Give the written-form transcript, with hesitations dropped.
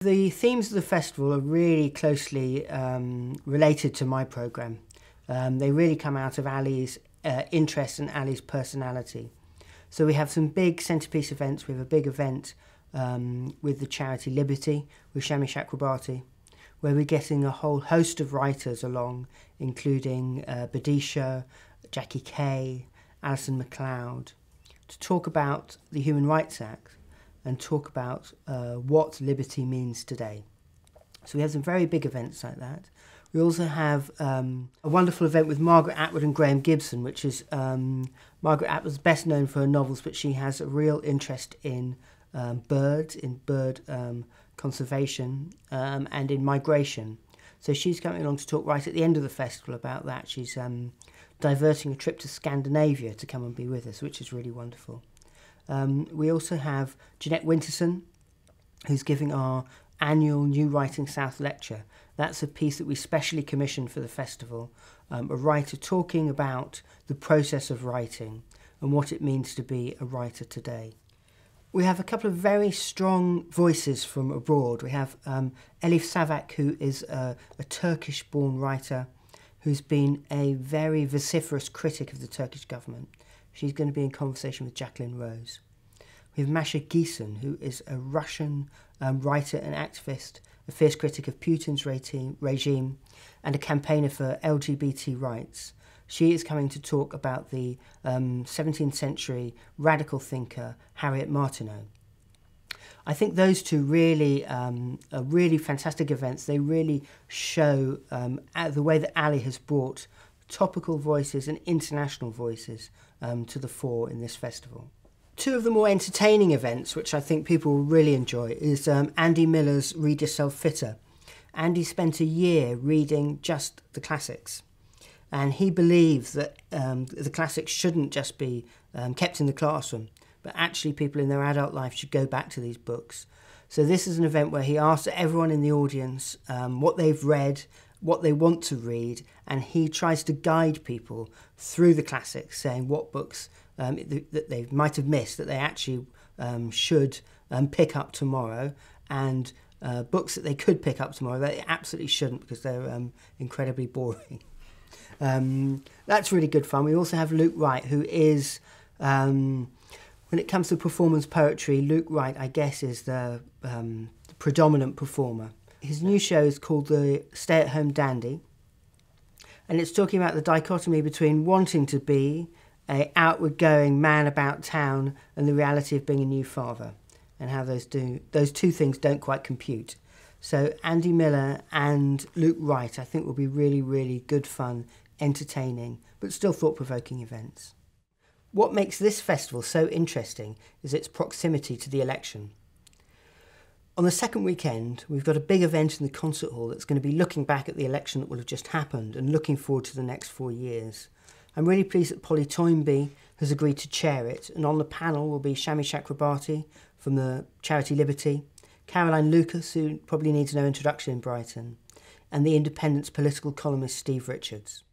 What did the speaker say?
The themes of the festival are really closely related to my programme. They really come out of Ali's interest and Ali's personality. So we have some big centrepiece events. We have a big event with the charity Liberty, with Shami Chakrabarti, where we're getting a whole host of writers along, including Badisha, Jackie Kay, Alison MacLeod, to talk about the Human Rights Act and talk about what liberty means today. So we have some very big events like that. We also have a wonderful event with Margaret Atwood and Graham Gibson, which is Margaret Atwood's best known for her novels, but she has a real interest in birds, in bird conservation and in migration. So she's coming along to talk right at the end of the festival about that. She's diverting a trip to Scandinavia to come and be with us, which is really wonderful. We also have Jeanette Winterson, who's giving our annual New Writing South lecture. That's a piece that we specially commissioned for the festival, a writer talking about the process of writing and what it means to be a writer today. We have a couple of very strong voices from abroad. We have Elif Savak, who is a Turkish-born writer who's been a very vociferous critic of the Turkish government. She's going to be in conversation with Jacqueline Rose. We have Masha Geeson, who is a Russian writer and activist, a fierce critic of Putin's regime and a campaigner for LGBT rights. She is coming to talk about the 17th century radical thinker Harriet Martineau. I think those two really are really fantastic events. They really show the way that Ali has brought topical voices and international voices to the fore in this festival. Two of the more entertaining events, which I think people will really enjoy, is Andy Miller's Read Yourself Fitter. Andy spent a year reading just the classics, and he believes that the classics shouldn't just be kept in the classroom, but actually people in their adult life should go back to these books. So this is an event where he asks everyone in the audience what they've read, what they want to read, and he tries to guide people through the classics, saying what books that they might have missed that they actually should pick up tomorrow, and books that they could pick up tomorrow that they absolutely shouldn't because they're incredibly boring. That's really good fun. We also have Luke Wright, who is, when it comes to performance poetry, Luke Wright, I guess, is the predominant performer. His new show is called The Stay-at-Home Dandy, and it's talking about the dichotomy between wanting to be an outward-going man about town and the reality of being a new father, and how those two things don't quite compute. So Andy Miller and Luke Wright, I think, will be really, really good fun, entertaining, but still thought-provoking events. What makes this festival so interesting is its proximity to the election. On the second weekend, we've got a big event in the concert hall that's going to be looking back at the election that will have just happened and looking forward to the next 4 years. I'm really pleased that Polly Toynbee has agreed to chair it, and on the panel will be Shami Chakrabarti from the charity Liberty, Caroline Lucas, who probably needs no introduction in Brighton, and the Independent's political columnist Steve Richards.